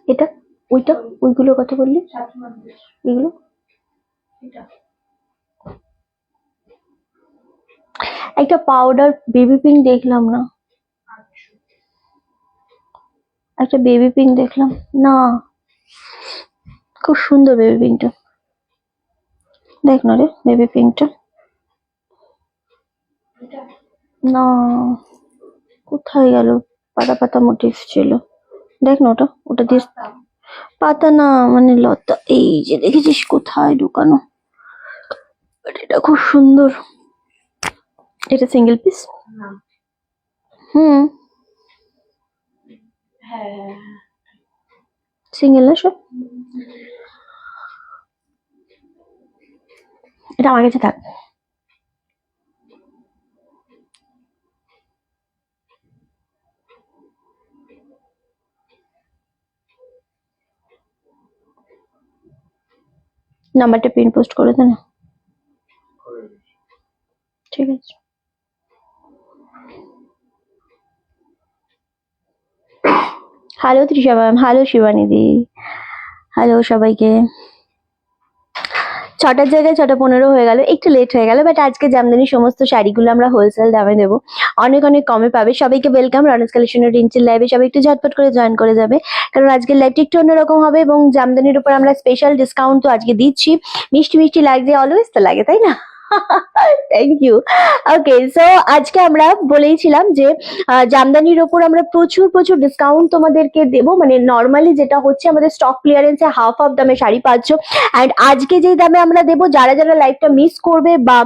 এটা ওইটা ওইগুলোর কথা বললি, এগুলো একটা পাউডার বেবি পিঙ্ক দেখলাম না, একটা বেবি পিঙ্ক দেখলাম না, খুব সুন্দর বেবি পিঙ্কটা, দেখ না রে বেবি পিঙ্কটা, না কোথায় গেল, পাতা পাতা মোটিভ ছিল, দেখ না ওটা, ওটা দিয়ে পাতা না মানে লতা, এই যে দেখেছিস কোথায় ঢুকানো, এটা খুব সুন্দর, এটা সিঙ্গেল পিস, হুম সিঙ্গেল না সব, এটা আমার কাছে থাক, নাম্বারটা পিন পোস্ট করে দে না, ঠিক আছে। Hello Trisha ma'am, hello Shivani দি, হ্যালো সবাইকে। 6টার জায়গায় 6:15 হয়ে গেল, একটু লেট হয়ে গেল, বাট আজকে জামদানি সমস্ত শাড়িগুলো আমরা হোলসেল দামে দেবো, অনেক অনেক কমে পাবে। সবাইকে ওয়েলকাম রনস কালেকশনের রিঞ্চির লাইভে, সবাই একটু ঝটপট করে জয়েন করে যাবে, কারণ আজকের লাইভটা একটু অন্যরকম হবে এবং জামদানির উপর আমরা স্পেশাল ডিসকাউন্ট তো আজকে দিচ্ছি। মিষ্টি মিষ্টি লাগছে, অলওয়েজ তো লাগে তাই না? Thank you. ওকে, সো আজকে আমরা বলেইছিলাম যে জামদানির ওপর আমরা প্রচুর প্রচুর ডিসকাউন্ট তোমাদেরকে দেবো, মানে নর্মালি যেটা হচ্ছে আমাদের স্টক ক্লিয়ারেন্সে হাফ অফ দামে শাড়ি পাচ্ছ, অ্যান্ড আজকে যে দামে আমরা দেবো, যারা যারা লাইভটা মিস করবে বা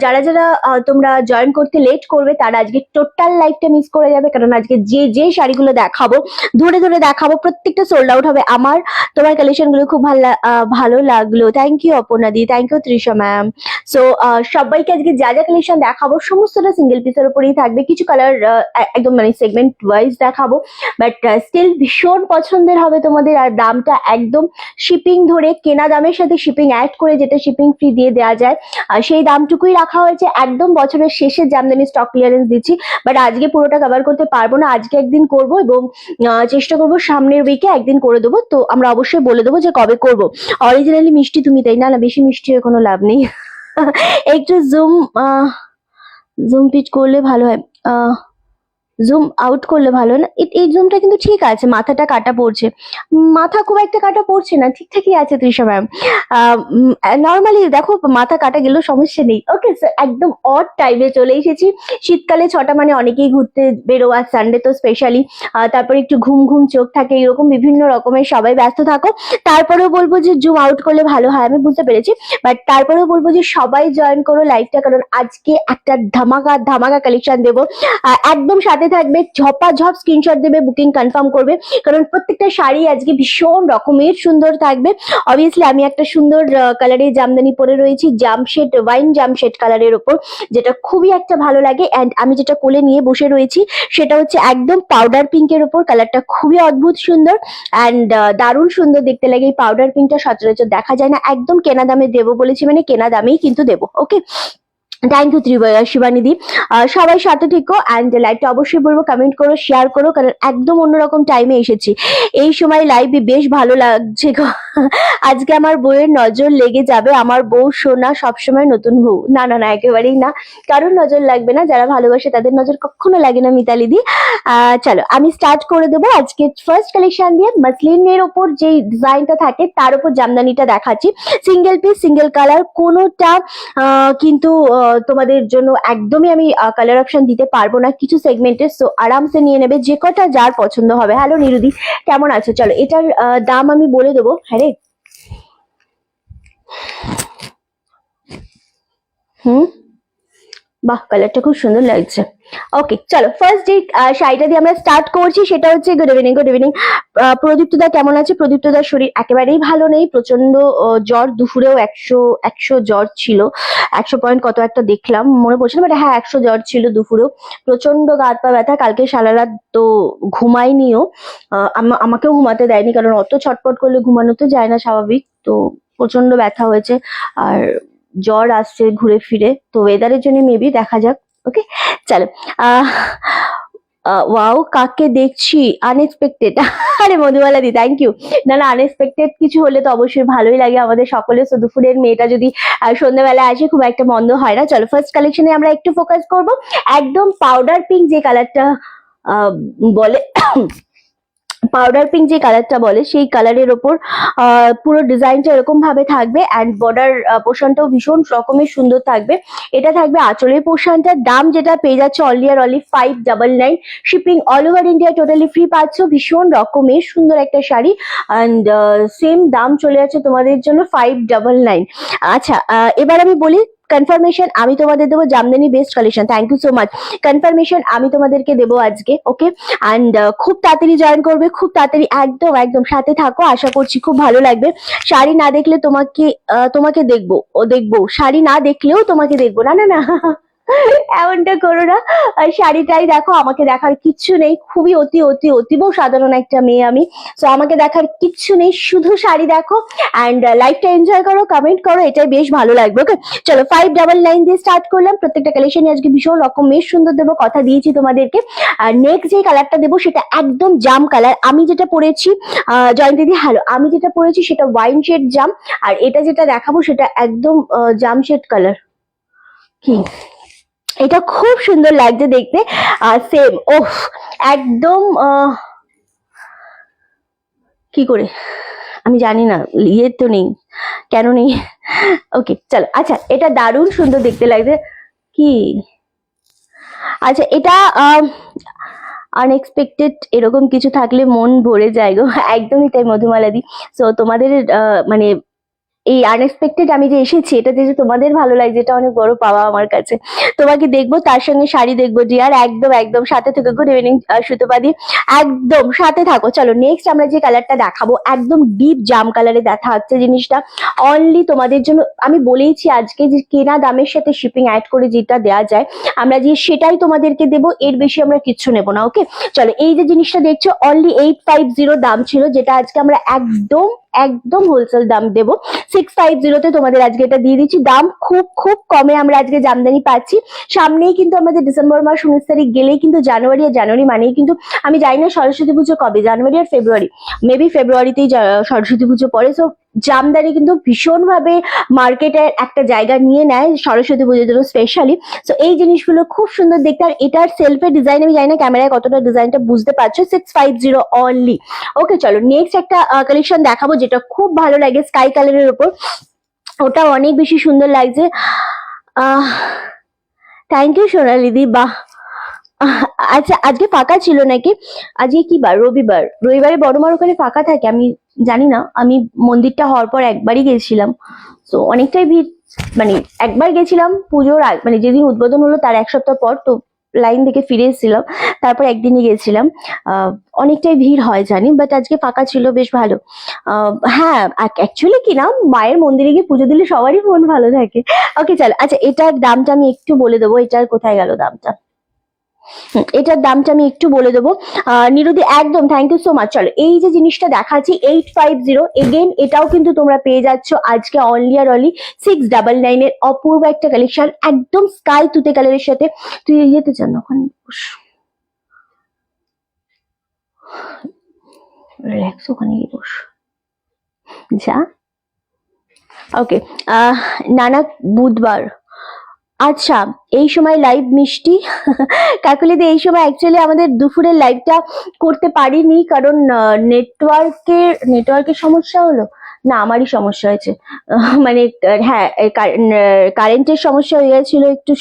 যারা যারা তোমরা জয়েন করতে লেট করবে, তারা আজকে টোটাল লাইভটা মিস করে যাবে, কারণ আজকে যে যে শাড়িগুলো দেখাবো, ধরে ধরে দেখাবো, প্রত্যেকটা সোল্ড আউট হবে। আমার তোমার কালেকশন গুলো খুব ভালো লাগলো, থ্যাংক ইউ অপর্ণা দি, thank you Trisha ma'am. So সবাইকে আজকে যা যা কালেকশন দেখাবো সমস্তটা সিঙ্গেল পিসের উপরেই থাকবে, কিছু কালার একদম মানে সেগমেন্ট ওয়াইজ দেখাবো, বাট স্টিল ভীষণ পছন্দের হবে তোমাদের, আর দামটা একদম শিপিং ধরে কেনা দামের সাথে শিপিং অ্যাড করে যেটা শিপিং ফ্রি দিয়ে দেওয়া যায়, সেই দামটুকুই রাখা হয়েছে। একদম বছরের শেষে জামদানি স্টক ক্লিয়ারেন্স দিচ্ছি, বাট আজকে পুরোটা কভার করতে পারবো না, আজকে একদিন করব এবং চেষ্টা করবো সামনের উইকে একদিন করে দেবো, তো আমরা অবশ্যই বলে দেবো যে কবে করব। অরিজিনালি মিষ্টি তুমি তাই না? না বেশি মিষ্টি হয়ে কোনো লাভ নেই। একটু জুম পিচ করলে ভালো হয়, জুম আউট করলে ভালো না, এই জুমটা কিন্তু ঠিক আছে, মাথাটা কাটা পড়ছে, মাথা খুব একটা কাটা পড়ছে না, ঠিকঠাকই আছে তৃষা ম্যাম, নর্মালি দেখো মাথা কাটা গেলেও সমস্যা নেই। ওকে, একদম অড টাইমে চলে এসেছি, শীতকালে 6টা মানে অনেকেই ঘুরতে বেরো, আর সানডে তো স্পেশালি, তারপরে একটু ঘুম ঘুম চোখ থাকে, এরকম বিভিন্ন রকমের সবাই ব্যস্ত থাকো, তারপরেও বলবো যে জুম আউট করলে ভালো হয়, আমি বুঝতে পেরেছি, বাট তারপরেও বলবো যে সবাই জয়েন করো লাইভটা, কারণ আজকে একটা ধামাকা ধামাকা কালেকশন দেবো, একদম সাথে থাকবে, ঝপাঝপ স্ক্রিনশট দেবে, বুকিং কনফার্ম করবে, কারণ প্রত্যেকটা শাড়ি আজকে ভীষণ রকমের সুন্দর থাকবে। অবভিয়াসলি আমি একটা সুন্দর কালারের জামদানি পরে রয়েছি, জামশেড, ওয়াইন জামশেড কালারের ওপর, যেটা খুবই একটা ভালো লাগে, অ্যান্ড আমি যেটা কোলে নিয়ে বসে রয়েছি সেটা হচ্ছে একদম পাউডার পিঙ্কের ওপর, কালারটা খুবই অদ্ভুত সুন্দর অ্যান্ড দারুণ সুন্দর দেখতে লাগে। এই পাউডার পিঙ্কটা সচরাচর দেখা যায় না, একদম কেনা দামে দেবো বলেছি, মানে কেনা দামেই কিন্তু দেবো। ওকে, থ্যাংক ইউ শিবানী দি, সবাই সাথে থেকো, অ্যান্ড লাইভটা অবশ্যই বলবো কমেন্ট করো, শেয়ার করো, কারণ একদম অন্যরকম টাইমে এসেছি, এই সময় লাইভে বেশ ভালো লাগছে গো। আজকে আমার বউয়ের নজর লেগে যাবে, আমার বউ সোনা সবসময় নতুন বউ, না না না একেবারেই না, কারোর নজর লাগবে না, যারা ভালোবাসে তাদের নজর কখনো লাগে না মিতালি দি। চলো আমি স্টার্ট করে দেবো আজকে ফার্স্ট কালেকশন দিয়ে, মাসলিনের ওপর যে ডিজাইনটা থাকে তার উপর জামদানিটা দেখাচ্ছি, সিঙ্গেল পিস সিঙ্গেল কালার, কোনোটা কিন্তু তোমাদের জন্য একদমই আমি কালার অপশন দিতে পারবো না, কিছু সেগমেন্টের, সো আরামসে নিয়ে নেবে, যে কটা যার পছন্দ হবে। হ্যালো নিরুদি, কেমন আছো? চলো এটার দাম আমি বলে দেবো। হ্যাঁ রে, বাহ কালারটা খুব সুন্দর লাগছে। ওকে চলো ফার্স্ট যে শাড়িটা দিয়ে আমরা স্টার্ট করছি সেটা হচ্ছে, গুড ইভিনিং গুড ইভিনিং, প্রদীপ্তদা কেমন আছে? প্রদীপ্তদার শরীর একেবারেই ভালো নেই, প্রচন্ড জ্বর, দুপুরেও 100 জ্বর ছিল, 100 কত একটা দেখলাম মনে পড়ছে না, বাট হ্যাঁ 100 জ্বর ছিল দুপুরেও, প্রচন্ড গা হাত পা ব্যথা, কালকে সারা রাত তো ঘুমাইনিও, আমাকেও ঘুমাতে দেয়নি, কারণ অত ছটপট করলে ঘুমানো তো যায় না স্বাভাবিক, তো প্রচন্ড ব্যথা হয়েছে, আর জ্বর আসছে ঘুরে ফিরে, তো ওয়েদারের জন্য মেবি, দেখা যাক। ওকে চলো, ওয়াও, কাকে দেখছি আনএক্সপেক্টেড। আরে মধুবালা দি, থ্যাংক ইউ। না না, আনএক্সপেক্টেড কিছু হলে তো অবশ্যই ভালোই লাগে আমাদের সকলের। তো দুপুরের মেয়েটা যদি সন্ধ্যাবেলা আসে খুব একটা মন্দ হয় না। চলো ফার্স্ট কালেকশনে আমরা একটু ফোকাস করব। একদম পাউডার পিঙ্ক যে কালারটা বলে, পাউডার পিঙ্ক যে কালারটা বলে, সেই কালারের ওপর পুরো ডিজাইনটা এরকম ভাবে থাকবে, অ্যান্ড বর্ডার পোর্শনটাও ভীষণ রকমের সুন্দর থাকবে। এটা থাকবে আঁচলের পোর্শনটার দাম যেটা পেয়ে যাচ্ছে অনলি আর only 599। Shipping all over India totally free পাচ্ছ। ভীষণ রকমের সুন্দর একটা শাড়ি, অ্যান্ড সেম দাম চলে যাচ্ছে তোমাদের জন্য 599। আচ্ছা, এবার আমি বলি কনফার্মেশন আমি তোমাদের দেবো Jamdani best collection. Thank you so much. Confirmation আমি তোমাদেরকে দেবো আজকে, ওকে? অ্যান্ড খুব তাড়াতাড়ি জয়েন করবে, খুব তাড়াতাড়ি, একদম একদম সাথে থাকো, আশা করছি খুব ভালো লাগবে। শাড়ি না দেখলে তোমাকে তোমাকে দেখবো, দেখবো, শাড়ি না দেখলেও তোমাকে দেখবো, না না না, এমনটা করো না। শাড়িটাই দেখো, আমাকে দেখার কিচ্ছু নেই। খুবই অতি অতি অতীব সাধারণ একটা মেয়ে আমি, তো আমাকে দেখার কিচ্ছু নেই, শুধু শাড়ি দেখো অ্যান্ড লাইফটা এনজয় করো, কমেন্ট করো, এটাই বেশ ভালো লাগবে। ওকে চলো, 599 দিয়ে স্টার্ট করলাম। প্রত্যেকটা কালেকশনে আজকে ভীষণ রকমের সুন্দর দেবো, কথা দিয়েছি তোমাদেরকে। আর নেক্সট যে কালারটা দেবো সেটা একদম জাম কালার। আমি যেটা পরেছি, জয়ন্তী দি হ্যালো, আমি যেটা পরেছি সেটা ওয়াইন শেড জাম, আর এটা যেটা দেখাবো সেটা একদম জাম শেড কালার। কি, এটা খুব সুন্দর লাগছে দেখতে। সেম, ওহ একদম কি করে আমি জানি না, ইয়ে তো নেই, কেন নেই? ওকে চলো, আচ্ছা এটা দারুণ সুন্দর দেখতে লাগছে। কি, আচ্ছা এটা আনএক্সপেক্টেড এরকম কিছু থাকলে মন ভরে যায় গো। একদমই তাই মধুমালাদি। সো তোমাদের মানে এই আনএক্সপেক্টেড আমি যে এসেছি, এটা যে তোমাদের ভালো লাগছে, এটা অনেক বড় পাওয়া আমার কাছে। তোমাকে দেখবো, তার সঙ্গে শাড়ি দেখবো ডিয়ার, একদম একদম সাথে থেকে। গুড ইভিনিং সুতপাদি, একদম সাথে থাকো। চলো নেক্সট আমরা যে কালারটা দেখাবো একদম ডিপ জাম কালারে দেখা হচ্ছে জিনিসটা, অনলি তোমাদের জন্য। আমি বলেইছি আজকে যে কেনা দামের সাথে শিপিং অ্যাড করে যেটা দেওয়া যায় আমরা যে সেটাই তোমাদেরকে দেবো, এর বেশি আমরা কিচ্ছু নেবো না। ওকে চলো, এই যে জিনিসটা দেখছো অনলি 850 দাম ছিল, যেটা আজকে আমরা একদম একদম হোলসেল দাম দেবো 650-তে তোমাদের আজকে এটা দিয়ে দিচ্ছি। দাম খুব খুব কমে আমরা আজকে জামদানি পাচ্ছি। সামনেই কিন্তু আমাদের ডিসেম্বর মাস 19 তারিখ গেলেই কিন্তু জানুয়ারি, আর জানুয়ারি মানেই কিন্তু আমি জানি না সরস্বতী পুজো কবে, জানুয়ারি আর ফেব্রুয়ারি, মেবি ফেব্রুয়ারিতেই সরস্বতী পুজো পড়ে। সো জামদানি কিন্তু ভীষণ ভাবে মার্কেটের একটা জায়গা নিয়ে নেয় সরস্বতী পুজোর জন্য স্পেশালি। সো এই জিনিসগুলো খুব সুন্দর দেখতে, আর এটার সেলফের ডিজাইন আমি জানি না ক্যামেরায় কতটা ডিজাইনটা বুঝতে পারছো। 650 অনলি। ওকে চলো নেক্সট একটা কালেকশন দেখাবো যেটা খুব ভালো লাগে, স্কাই কালারের উপর, ওটা অনেক বেশি সুন্দর লাগছে। থ্যাংক ইউ সোনালিদি, বাহ। আচ্ছা আজকে ফাঁকা ছিল নাকি? আজকে কি বার? রবিবার। রবিবারে বড়মার ওখানে ফাঁকা থাকে আমি জানি না, আমি মন্দিরটা হওয়ার পর একবারই গেছিলাম, তো অনেকটাই ভিড়। মানে একবার গেছিলাম পুজোর মানে যেদিন উদ্বোধন হলো তার এক সপ্তাহ পর, তো লাইন থেকে ফিরে এসেছিলাম, তারপর একদিনই গেছিলাম। অনেকটাই ভিড় হয় জানি, বাট আজকে ফাঁকা ছিল, বেশ ভালো। হ্যাঁ অ্যাকচুয়ালি কি না, মায়ের মন্দিরে গিয়ে পুজো দিলে সবারই মন ভালো থাকে। ওকে চলো, আচ্ছা এটার দামটা আমি একটু বলে দেবো। এটার কোথায় গেল দামটা? এটার দামটা আমি একটু বলে দেবো। নিরুদি একদম থ্যাংক ইউ সো মাচ। চলো এই যে জিনিসটা দেখাচ্ছি 850, এগেন এটাও কিন্তু তোমরা পেয়ে যাচ্ছ আজকে অনলি আর অনলি 699 এর অপূর্ব একটা কালেকশন, একদম স্কাই তুতে কালারের সাথে। তুই যেতে চান ওখানে রিল্যাক্স, ওখানে গিয়ে বস যা। ওকে নানা বুধবার, আচ্ছা এই সময় লাইভ মিষ্টি কাকুলিদি, এই সময় অ্যাকচুয়ালি আমাদের দুপুরের লাইভটা করতে পারিনি, কারণ নেটওয়ার্কের সমস্যা হলো না, আমারই সমস্যা হয়েছে। মানে হ্যাঁ কারেন্টের সমস্যা হয়ে গেছিল, একটু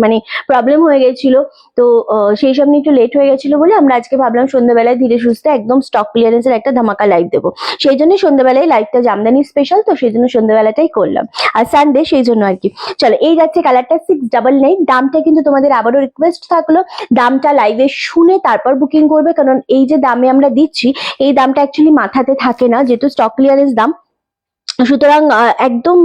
মানে প্রবলেম হয়ে গেছিল, তো সেই সব নিয়ে একটু লেট হয়ে গেছিল বলে আমরা আজকে ভাবলাম সন্ধ্যাবেলায় ধীরে সুস্থে একদম স্টক ক্লিয়ারেন্সের একটা ধামাকা লাইভ দেবো। সেই জন্য সন্ধ্যাবেলায় লাইভটা জামদানি স্পেশাল, তো সেই জন্য সন্ধ্যাবেলাটাই করলাম, আর সানডে সেই জন্য আর কি। চলো এই যাচ্ছে কালারটা 699। দামটা কিন্তু তোমাদের আবারও রিকোয়েস্ট থাকলো দামটা লাইভে শুনে তারপর বুকিং করবে, কারণ এই যে দামে আমরা দিচ্ছি এই দামটা অ্যাকচুয়ালি মাথাতে থাকে না, যেহেতু স্টক ক্লিয়ারেন্স দাম, সুতরাং একদম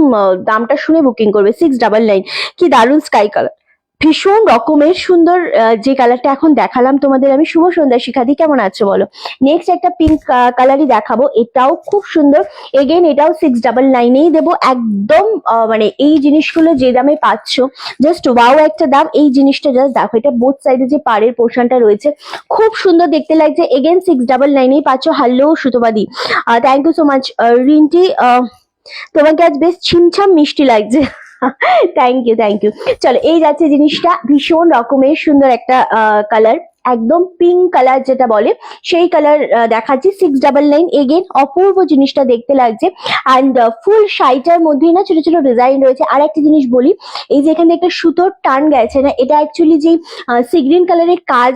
দামটা শুনে বুকিং করবে। 699, কি দারুণ স্কাই কালার, ভীষণ রকমের সুন্দর যে কালারটা এখন দেখালাম তোমাদের আমি। শুভ সন্ধ্যা শিখাদি, কেমন আছো বলো? নেক্সট একটা পিঙ্ক কালারই দেখাবো, এটাও খুব সুন্দর। এগেন এটাও 699-এই দেবো একদম। মানে এই জিনিসগুলো যে দামে পাচ্ছ, জাস্ট ওয়াও একটা দাম। এই জিনিসটা জাস্ট দেখো, এটা বোথ সাইডে যে পাড়ের পোর্শনটা রয়েছে খুব সুন্দর দেখতে লাগছে। এগেন 699-এই পাচ্ছ। হ্যালো সুতপাদি, thank you so much. Rinti, তোমাকে আজ বেশ ছিমছাম মিষ্টি লাগছে। Thank you thank you. চলো, এই যাচ্ছে জিনিসটা, ভীষণ রকমের সুন্দর একটা কালার, একদম পিঙ্ক কালার যেটা বলে সেই কালার দেখাচ্ছি। 699, এগেন অপূর্ব জিনিসটা দেখতে লাগছে। অ্যান্ড ফুল শাড়িটার মধ্যেই না ছোট ছোট ডিজাইন রয়েছে। আর একটা জিনিস বলি, এই যে এখানে একটা সুতোর টান গেছে না, এটা অ্যাকচুয়ালি যে সি গ্রিন কালারের কাজ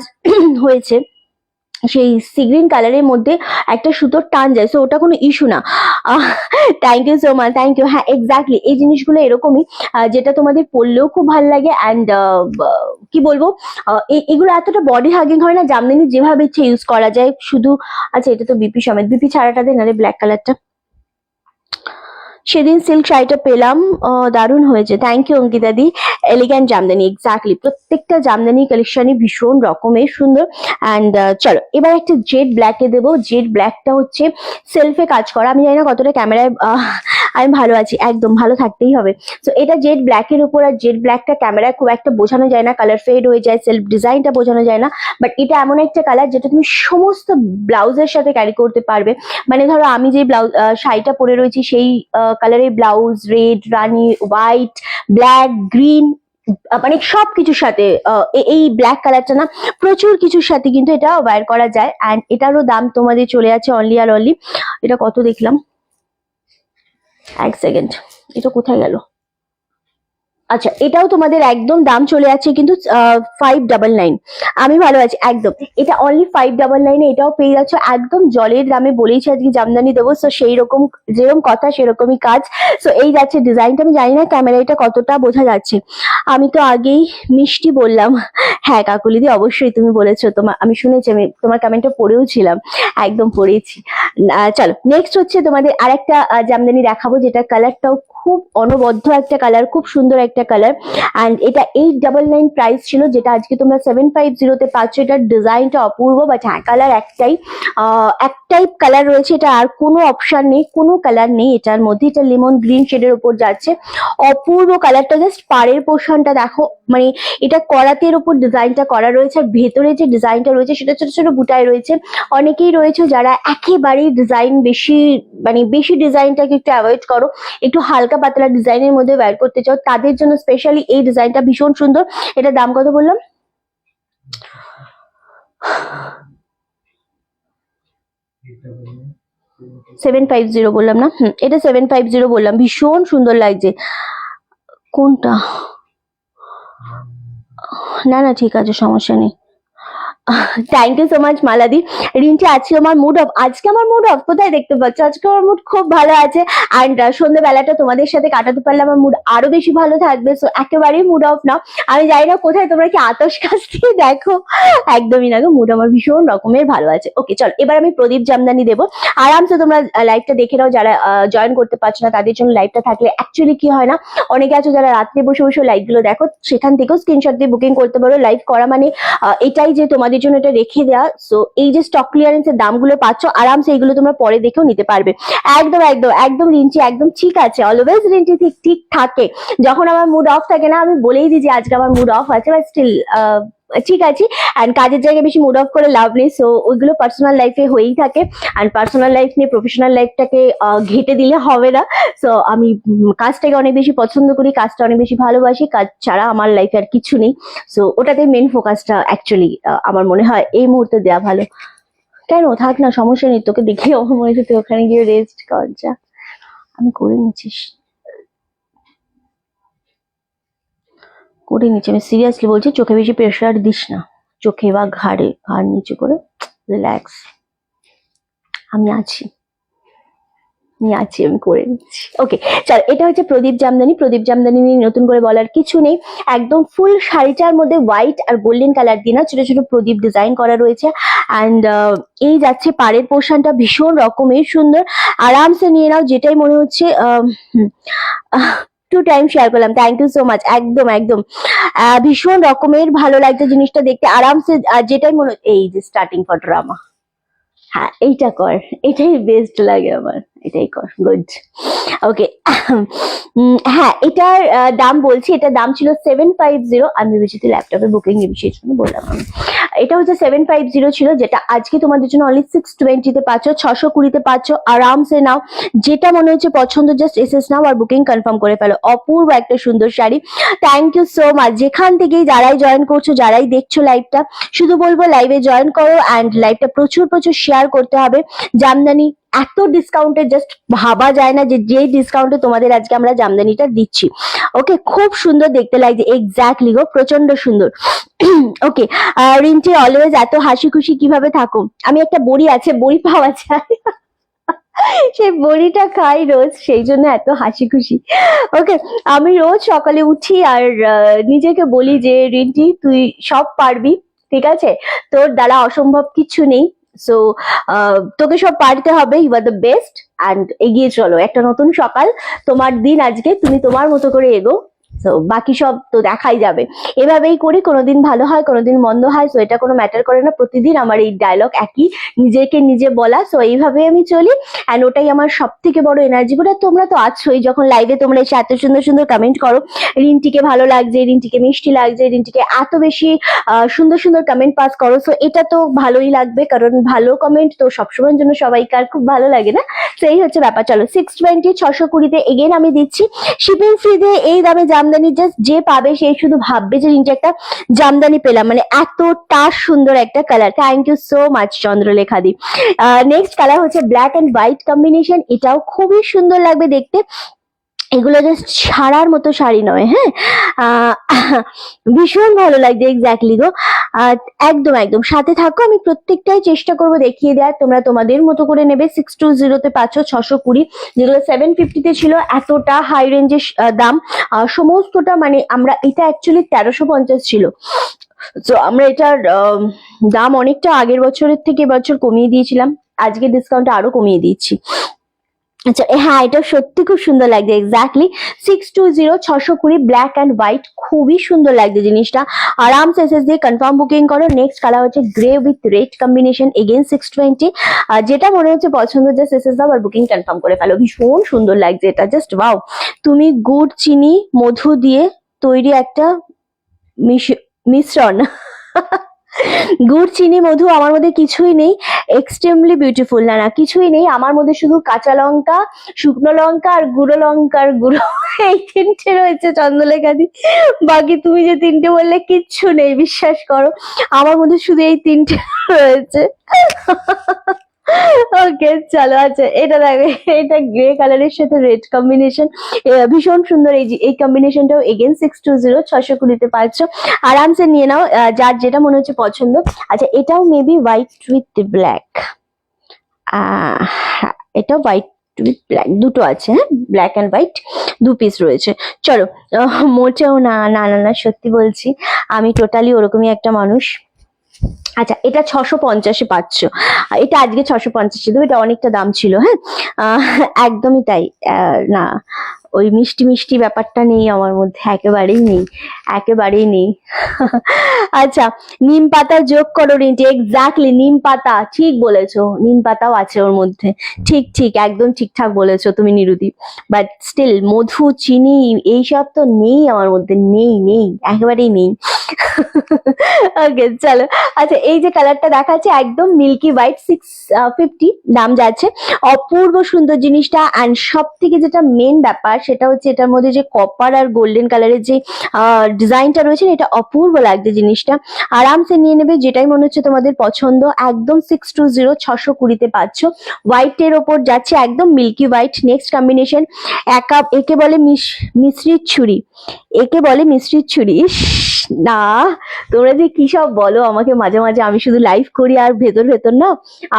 হয়েছে, সেই সি গ্রিন কালারের মধ্যে একটা সুতোর টান যায়, সো ওটা কোনো ইস্যু না। Thank you so much, thank you. হ্যাঁ এক্স্যাক্টলি, এই জিনিসগুলো এরকমই যেটা তোমাদের পরলেও খুব ভালো লাগে। অ্যান্ড কি বলবো, এগুলো এতটা বডি হাগিং হয় না, জামদানি যেভাবে ইচ্ছে ইউজ করা যায় শুধু। আচ্ছা, এটা তো বিপি সমেত, বিপি ছাড়াটা দেন আরে ব্ল্যাক কালারটা। সেদিন সিল্ক শাড়িটা পেলাম, দারুণ হয়েছে। থ্যাংক ইউ অঙ্কিতা দি। এলিগ্যান্ট জামদানি, এক্স্যাক্টলি প্রত্যেকটা জামদানি কালেকশনই ভীষণ রকমের সুন্দর। অ্যান্ড চলো এবার একটা জেড ব্ল্যাকে দেবো। জেড ব্ল্যাকটা হচ্ছে সেলফে কাজ করা, আমি জানি না কতটা ক্যামেরায় আমি ভালো আছি, একদম ভালো থাকতেই হবে। তো এটা জেড ব্ল্যাকের উপর, আর জেড ব্ল্যাকটা ক্যামেরায় খুব একটা বোঝানো যায় না, কালার ফেড হয়ে যায়, সেলফ ডিজাইনটা বোঝানো যায় না। বাট এটা এমন একটা কালার যেটা তুমি সমস্ত ব্লাউজের সাথে ক্যারি করতে পারবে। মানে ধরো আমি যে ব্লাউজ শাড়িটা পরে রয়েছি সেই কালারের ব্লাউজ, রেড, রানি, হোয়াইট, ব্ল্যাক, গ্রিন, মানে সবকিছুর সাথে এই ব্ল্যাক কালারটা না প্রচুর কিছুর সাথে কিন্তু এটা ওয়্যার করা যায়। অ্যান্ড এটারও দাম তোমাদের চলে আছে অনলি আর অনলি, এটা কত দেখলাম, এক সেকেন্ড, এটা কোথায় গেল? আচ্ছা, এটাও তোমাদের একদম দাম চলে যাচ্ছে কিন্তু 599। আমি ভালো আছি একদম। এটা অনলি 599-এ এটাও পেয়ে যাচ্ছ একদম জলের দামে। বলেইছি আজকে জামদানি দেবো, সো সেই রকম যেরকম কথা সেরকমই কাজ। সো এই যাচ্ছে ডিজাইনটা, আমি জানি না ক্যামেরা এটা কতটা বোঝা যাচ্ছে। আমি তো আগেই মিষ্টি বললাম। হ্যাঁ কাকুলিদি, অবশ্যই তুমি বলেছো, তোমার আমি শুনেছি, আমি তোমার কমেন্টটা পড়েও ছিলাম, একদম পড়েছি। চলো নেক্সট হচ্ছে তোমাদের আরেকটা জামদানি দেখাবো, যেটা কালারটাও খুব অনবদ্য একটা কালার, খুব সুন্দর একটা কালার। অ্যান্ড এটা 899 প্রাইস ছিল, যেটা আজকে তোমরা 750-তে পাচ্ছ। এটার ডিজাইনটা অপূর্ব, বাট হ্যাঁ কালার একটাই কালার রয়েছে, এটা আর কোনো অপশন নেই, কোনো কালার নেই এটার মধ্যে। এটা লেমন গ্রিন শেডের উপর যাচ্ছে, অপূর্ব কালারটা। জাস্ট পাড়ের পোর্শনটা দেখো, মানে এটা করাতের উপর ডিজাইনটা করা রয়েছে, আর ভেতরে যে ডিজাইনটা রয়েছে সেটা ছোট ছোট বুটায় রয়েছে। অনেকেই রয়েছে যারা একেবারেই ডিজাইন বেশি, মানে বেশি ডিজাইনটাকে একটু অ্যাভয়েড করো, একটু হালকা পাতলা ডিজাইনের মধ্যে ওয়্যার করতে চাও, তাদের জন্য স্পেশালি এই ডিজাইনটা ভীষণ সুন্দর। এটা দাম কত বললাম? 750 বললাম না? এটা 750 বললাম। ভীষণ সুন্দর লাগছে। কোনটা? না না ঠিক আছে, সমস্যা নেই। থ্যাংক ইউ সো মাচ মালাদি। রিন্টি, আজকে আমার মুড অফ, আজকে আমার মুড অফ কোথায় দেখতে পাচ্ছ? আজকে আমার মুড খুব ভালো আছে। অ্যান্ড সন্ধ্যেবেলাটা তোমাদের সাথে কাটাতে পারলে আমার মুড আরো বেশি ভালো থাকবে। সো একেবারেই মুড অফ না। আমি জানি না কোথায় তোমরা কি আতশ কাছ দিয়ে দেখো, একদমই না গো, মুড আমার ভীষণ রকমের ভালো আছে। ওকে চল, এবার আমি প্রদীপ জামদানি দেবো। আরামসে তোমরা লাইভটা দেখে নাও, যারা জয়েন করতে পারছো না তাদের জন্য লাইভটা থাকলে অ্যাকচুয়ালি কি হয় না, অনেকে আছো যারা রাত্রে বসে বসে লাইভগুলো দেখো, সেখান থেকেও স্ক্রিনশট দিয়ে বুকিং করতে পারো। লাইভ করা মানে এটাই যে তোমাদের জন্য এটা রেখে দেওয়া। সো এই যে স্টক ক্লিয়ারেন্স এর দামগুলো পাচ্ছ, আরামসে এগুলো তোমরা পরে দেখেও নিতে পারবে। একদম একদম একদম রিঞ্চি, একদম ঠিক আছে। অলওয়েজ রিঞ্চি ঠিক ঠিক থাকে। যখন আমার মুড অফ থাকে না, আমি বলেই দিই যে আজকে আমার মুড অফ আছে, বাট স্টিল ঠিক আছে। অ্যান্ড কাজের জায়গায় বেশি মুড অফ করে লাভ নেই, সো ওইগুলো পার্সোনাল লাইফে হয়েই থাকে। অ্যান্ড পার্সোনাল লাইফ নিয়ে প্রফেশনাল লাইফটাকে ঘেটে দিলে হবে না। সো আমি কাজটাকে অনেক বেশি পছন্দ করি, কাজটা অনেক বেশি ভালোবাসি, কাজ ছাড়া আমার লাইফে আর কিছু নেই। সো ওটাতে মেন ফোকাসটা অ্যাকচুয়ালি আমার মনে হয় এই মুহূর্তে দেওয়া ভালো। কেন থাক না, সমস্যা নেই, তোকে দেখে আমার মনে হচ্ছে তুই ওখানে গিয়ে রেস্ট কর, যা আমি করে নিচ্ছিস, করে নিচ্ছি। আমি সিরিয়াসলি বলছি, চোখে বেশি প্রেশার দিস না, চোখে বা ঘাড়ে, ঘাড় নিচু করে রিল্যাক্স। আমি আছি, আমি করে নিচ্ছি। ওকে চল, এটা হচ্ছে প্রদীপ জামদানি। প্রদীপ জামদানি নিয়ে নতুন করে বলার কিছু নেই। একদম ফুল শাড়িটার মধ্যে হোয়াইট আর গোল্ডেন কালার দিয়ে না ছোট ছোট প্রদীপ ডিজাইন করা রয়েছে। অ্যান্ড এই যাচ্ছে পাড়ের পোর্শনটা ভীষণ রকমের সুন্দর। আরামসে নিয়ে নাও, যেটাই মনে হচ্ছে একটু টাইম শেয়ার করলাম, থ্যাংক ইউ সো মাচ। একদম একদম ভীষণ রকমের ভালো লাগছে জিনিসটা দেখতে, আরামসে যেটাই মনে, এই যে স্টার্টিং ফটোটা আমার, হ্যাঁ এইটা কর, এটাই বেস্ট লাগে আমার, এটাই কর, গুড। ওকে, হ্যাঁ এটার দাম বলছি, এটার দাম ছিল 750। আমি ভেবেছি তুই ল্যাপটপে বুকিং নিবি, সেই জন্য বললাম আমি। এটা হচ্ছে 750 ছিল, যেটা আজকে তোমাদের জন্য অনলি 620 পাচ্ছ, 620 পাচ্ছ, আরামসে নাও, যেটা মনে হচ্ছে পছন্দ জাস্ট এসএস নাও আর বুকিং কনফার্ম করে ফেলো। অপূর্ব একটা সুন্দর শাড়ি, থ্যাংক ইউ সো মাচ। যেখান থেকেই যারাই জয়েন করছো, যারাই দেখছো লাইভটা, শুধু বলবো লাইভে জয়েন করো অ্যান্ড লাইভটা প্রচুর প্রচুর শেয়ার করতে হবে। জামদানি এত ডিসকাউন্টে জাস্ট ভাবা যায় না যে যেই ডিসকাউন্টে তোমাদের আজকে আমরা জামদানিটা দিচ্ছি। ওকে, খুব সুন্দর দেখতে লাগছে, এক্স্যাক্টলি গো, প্রচন্ড সুন্দর। ওকে, রিন্টি অলওয়েজ এত হাসি খুশি কিভাবে থাকো? আমি একটা বড়ি আছে, বড়ি পাওয়া যায়, সেই বড়িটা খাই রোজ, সেই জন্য এত হাসি খুশি। ওকে, আমি রোজ সকালে উঠি আর নিজেকে বলি যে রিন্টি তুই সব পারবি, ঠিক আছে, তোর দ্বারা অসম্ভব কিছু নেই। সো তোকে সব পারতে হবে, you are the best and এগিয়ে চলো, একটা নতুন সকাল, তোমার দিন আজকে, তুমি তোমার মতো করে এগো, তো বাকি সব তো দেখাই যাবে। এভাবেই করি, কোনোদিন ভালো হয় কোনোদিন মন্দ হয়, সো এটা কোনো ম্যাটার করে না, প্রতিদিন আমার এই ডায়লগ একই, নিজেকে নিজে বলা, সো এইভাবে আমি চলি অ্যান্ড ওটাই আমার সব থেকে বড় এনার্জি। বলে তোমরা তো আছোই, যখন লাইভে তোমরা এসে এত সুন্দর সুন্দর কমেন্ট করো, রিন্টিকে ভালো লাগছে, রিন্টিকে মিষ্টি লাগছে, রিন্টিকে এত বেশি সুন্দর সুন্দর কমেন্ট পাস করো, সো এটা তো ভালোই লাগবে, কারণ ভালো কমেন্ট তো সবসময়ের জন্য সবাইকার খুব ভালো লাগে না, সেই হচ্ছে ব্যাপার। চলো 620 620 এগেন আমি দিচ্ছি শিপিং ফ্রি দিয়ে এই দামে জামদানি, জাস্ট যে পাবে সেই শুধু ভাববে যে রিন্টি একটা জামদানি পেলাম, মানে এতটা সুন্দর একটা colour. Thank you so much Chandralekha দি। নেক্সট কালার হচ্ছে ব্ল্যাক এন্ড হোয়াইট কম্বিনেশন, এটাও খুবই সুন্দর লাগবে দেখতে। এগুলো জাস্ট সারার মতো শাড়ি নয়, হ্যাঁ, ভীষণ ভালো লাগছে, এক্স্যাক্টলি গো, একদম একদম সাথে থাকো, আমি প্রত্যেকটাই চেষ্টা করবো দেখিয়ে দেওয়ার, তোমরা তোমাদের মতো করে নেবে। 620 পাচ্ছ 620, যেগুলো 750 ছিল, এতটা হাই রেঞ্জের দাম সমস্তটা, মানে আমরা এটা অ্যাকচুয়ালি 1350 ছিল, তো আমরা এটার দাম অনেকটা আগের বছরের থেকে এবছর কমিয়ে দিয়েছিলাম, আজকে ডিসকাউন্ট আরো কমিয়ে দিচ্ছি। আচ্ছা হ্যাঁ, এটা সত্যি খুব সুন্দর লাগছে, এক্স্যাক্টলি 620 620 ব্ল্যাক অ্যান্ড হোয়াইট, খুবই সুন্দর লাগছে জিনিসটা, আরামসে এসএস দিয়ে কনফার্ম বুকিং করো। নেক্সট কালার হচ্ছে grey with red combination, again 620, যেটা মনে হচ্ছে পছন্দ জাস্ট এসএস দাও আর বুকিং কনফার্ম করে ফেলো, ভীষণ সুন্দর লাগছে এটা, জাস্ট ওয়াও। তুমি গুড় চিনি মধু দিয়ে তৈরি একটা মিশ্রণ, গুড় চিনি মধু, আমার মধ্যে কিছুই নেই, এক্সট্রিমলি বিউটিফুল, না না কিছুই নেই আমার মধ্যে, শুধু কাঁচা লঙ্কা, শুকনো লঙ্কা আর গুঁড়ো লঙ্কার গুঁড়ো, এই তিনটে রয়েছে চন্দ্রলেখাদি, বাকি তুমি যে তিনটে বললে কিচ্ছু নেই, বিশ্বাস করো আমার মধ্যে শুধু এই তিনটে রয়েছে। ওকে চলো, আচ্ছা এটা দেখো, এটা গ্রে কালারের সাথে রেড কম্বিনেশন, ভীষণ সুন্দর, এই কম্বিনেশনটাও এগেন 620 620 পাচ্ছ, আরামসে নিয়ে নাও, যার যেটা মনে হচ্ছে পছন্দ। আচ্ছা এটাও মেবি হোয়াইট উইথ ব্ল্যাক, এটাও হোয়াইট উইথ ব্ল্যাক, দুটো আছে, হ্যাঁ ব্ল্যাক অ্যান্ড হোয়াইট দু পিস রয়েছে। চলো, মোটেও না না না না, সত্যি বলছি আমি টোটালি ওরকমই একটা মানুষ। আচ্ছা এটা 650 পাচ্ছ, এটা আজকে 650 ছিল, এটা অনেকটা দাম ছিল, হ্যাঁ একদমই তাই, না ওই মিষ্টি মিষ্টি ব্যাপারটা নেই আমার মধ্যে, একেবারেই নেই, একেবারেই নেই। আচ্ছা নিম পাতা যোগ করো রিন্টি, এক্স্যাক্টলি নিম পাতা, ঠিক বলেছো, নিম পাতাও আছে ওর মধ্যে, ঠিক ঠিক একদম ঠিকঠাক বলেছো তুমি নিরুদি, বাট স্টিল মধু চিনি এইসব তো নেই আমার মধ্যে, নেই নেই, একেবারেই নেই। ওকে চলো, আচ্ছা এই যে কালারটা দেখাচ্ছে একদম মিল্কি হোয়াইট, 650 দাম যাচ্ছে, অপূর্ব সুন্দর জিনিসটা, অ্যান্ড সব থেকে যেটা মেন ব্যাপার সেটা হচ্ছে এটার মধ্যে যে কপার আর গোল্ডেন কালারের যে ডিজাইনটা রয়েছে, এটা অপূর্ব লাগছে জিনিসটা, আরামসে নিয়ে নেবে, যেটাই মনে হচ্ছে তোমাদের পছন্দ, একদম 620 620 পাচ্ছ, হোয়াইটের ওপর যাচ্ছে একদম মিল্কি হোয়াইট। নেক্সট কম্বিনেশন, একে বলে মিশ্রির ছুরি, একে বলে মিশ্রির ছুরি, না তোমরা যে কি সব বলো আমাকে মাঝে মাঝে, আমি শুধু লাইভ করি আর ভেতর ভেতর না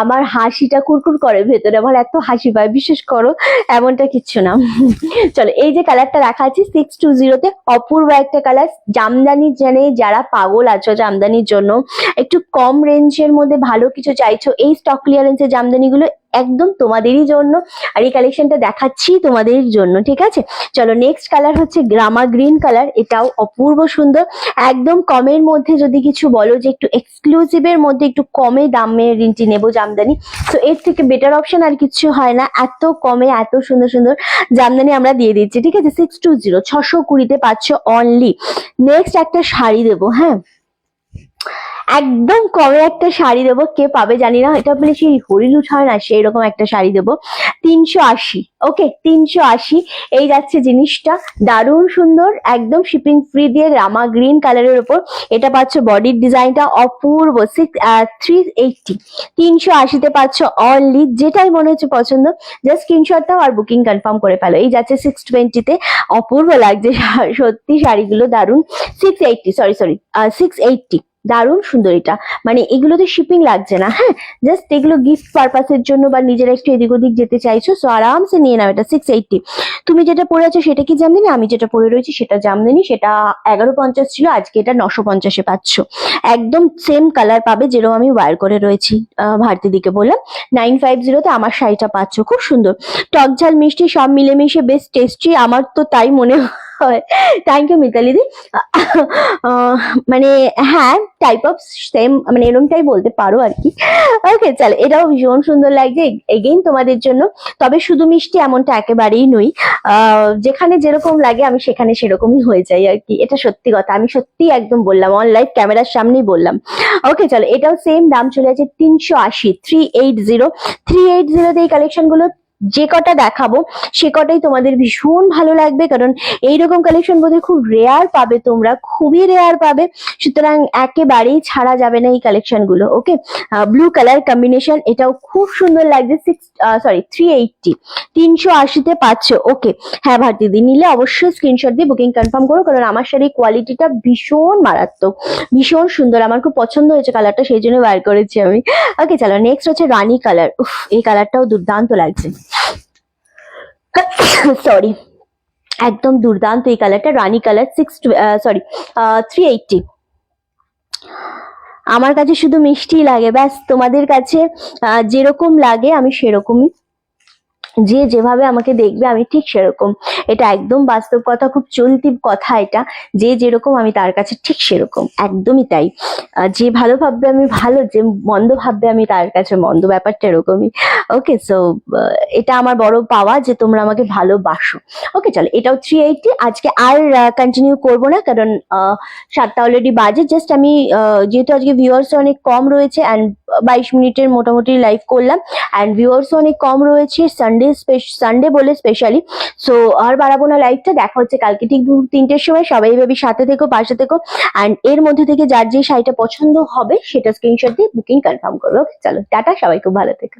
আমার হাসিটা কুরকুর করে ভেতরে, আমার এত হাসি পায়, বিশ্বাস করো এমনটা কিচ্ছু না। চলো এই যে কালারটা রাখা আছে 620 অপূর্ব একটা কালার, জামদানি জানে যারা পাগল আছো জামদানির জন্য, একটু কম রেঞ্জের মধ্যে ভালো কিছু চাইছো, এই স্টক ক্লিয়ারেন্সের জামদানি গুলো একদম তোমাদেরই জন্য, আর এই কালেকশনটা দেখাচ্ছি তোমাদের জন্য, ঠিক আছে? চলো নেক্সট কালার হচ্ছে গ্রামা গ্রিন কালার, এটাও অপূর্ব সুন্দর। একদম কমের মধ্যে যদি কিছু বলো যে একটু এক্সক্লুসিভের মধ্যে একটু কমে দামে রিন্টি নেবো জামদানি, তো এর থেকে বেটার অপশন আর কিছু হয় না। এত কমে এত সুন্দর সুন্দর জামদানি আমরা দিয়ে দিচ্ছি, ঠিক আছে? 620 620-তে পাচ্ছ অনলি। নেক্সট একটা শাড়ি দেবো, হ্যাঁ একদম কমে একটা শাড়ি দেবো, কে পাবে জানি না, এটা মানে সেই হরিলুট হয় না সেই রকম একটা শাড়ি দেবো 380। ওকে 380 এই যাচ্ছে জিনিসটা, দারুণ সুন্দর, একদম শিপিং ফ্রি দিয়ে রামা গ্রিন কালারের উপর। এটা পাচ্ছ বডির ডিজাইনটা অপূর্ব 380, 380-তে পাচ্ছ অনলি। যেটাই মনে হচ্ছে পছন্দ জাস্ট স্ক্রিনশট দাও আর বুকিং কনফার্ম করে ফেলো। এই যাচ্ছে 620-তে, অপূর্ব লাগছে সত্যি শাড়িগুলো দারুণ। 680, সরি 680, দারুণ সুন্দর এটা, মানে এগুলোতে শিপিং লাগছে না, হ্যাঁ জাস্ট এগুলো গিফট পারপাসের জন্য বা নিজেরা একটু এদিক ওদিক যেতে চাইছো সো আরামসে নিয়ে নাও। এটা 680। তুমি যেটা পরে আছো সেটা কি জামদানি? আমি যেটা পরে রয়েছি সেটা জামদানি, সেটা 1150 ছিল, আজকে এটা 950-এ পাচ্ছ। একদম সেম কালার পাবে যেরকম আমি ওয়্যার করে রয়েছি, ভারতী দিকে বললাম 950-তে আমার শাড়িটা পাচ্ছ। খুব সুন্দর, টক ঝাল মিষ্টি সব মিলেমিশে বেশ টেস্টি, আমার তো তাই মনে হয়। থ্যাংক ইউ মিতালি দি। মানে হ্যাঁ টাইপ অফ সেম, মানে এরকমটাই বলতে পারো আর কি। ওকে চলো, এটাও ভীষণ সুন্দর লাগছে এগেইন তোমাদের জন্য। তবে শুধু মিষ্টি এমনটা একেবারেই নই, যেখানে যেরকম লাগে আমি সেখানে সেরকমই হয়ে যাই আর কি, এটা সত্যি কথা, আমি সত্যি একদম বললাম, অন লাইভ ক্যামেরার সামনেই বললাম। ওকে চলো, এটাও সেম দাম চলে আছে 380, 380। 380-তে এই কালেকশন গুলো যে কটা দেখাবো সে কটাই তোমাদের ভীষণ ভালো লাগবে, কারণ এইরকম কালেকশন বোধহয় খুব রেয়ার পাবে, তোমরা খুবই রেয়ার পাবে, সুতরাং একেবারেই ছাড়া যাবে না এই কালেকশন গুলো। ওকে ব্লু কালার কম্বিনেশন, এটাও খুব সুন্দর লাগছে 380, 380-তে পাচ্ছ। ওকে হ্যাঁ ভারতী দি, নিলে অবশ্যই স্ক্রিনশট দিয়ে বুকিং কনফার্ম করো, কারণ আমার শাড়ির কোয়ালিটিটা ভীষণ মারাত্মক, ভীষণ সুন্দর, আমার খুব পছন্দ হয়েছে কালারটা, সেই জন্য বার করেছি আমি। ওকে চলো নেক্সট হচ্ছে রানী কালার, এই কালারটাও দুর্দান্ত লাগছে, সরি একদম দুর্দান্ত এই কালারটা, রানী কালার 380। আমার কাছে শুধু মিষ্টি লাগে ব্যাস, তোমাদের কাছে যেরকম লাগে আমি সেরকমই, যে যেভাবে আমাকে দেখবে আমি ঠিক সেরকম, এটা একদম বাস্তব কথা, খুব চলতি কথা এটা, যে যেরকম আমি তার কাছে ঠিক সেরকম, একদমই তাই। যে ভালো ভাববে আমি ভালো, যে মন্দ ভাববে আমি তার কাছে মন্দ, ব্যাপারটা এরকমই। ওকে সো এটা আমার বড় পাওয়া যে তোমরা আমাকে ভালোবাসো। ওকে চলো, এটাও 380। আজকে আর কন্টিনিউ করবো না, কারণ 7টা অলরেডি বাজে। জাস্ট আমি যেহেতু আজকে ভিউয়ার্স অনেক কম রয়েছে অ্যান্ড 22 মিনিটের মোটামুটি লাইভ করলাম অ্যান্ড ভিউয়ার্স অনেক কম রয়েছে, সানডে বলে স্পেশালি, সো আর বাড়াবো না লাইভটা। দেখা হচ্ছে কালকে ঠিক 2-3টের সময়। সবাই ভাবি সাথে থেকো, পাশে থেকো, অ্যান্ড এর মধ্যে থেকে যার যে শাড়িটা পছন্দ হবে সেটা স্ক্রিনশট দিয়ে বুকিং কনফার্ম করবে। ওকে চলো টাটা, সবাই খুব ভালো থেকো।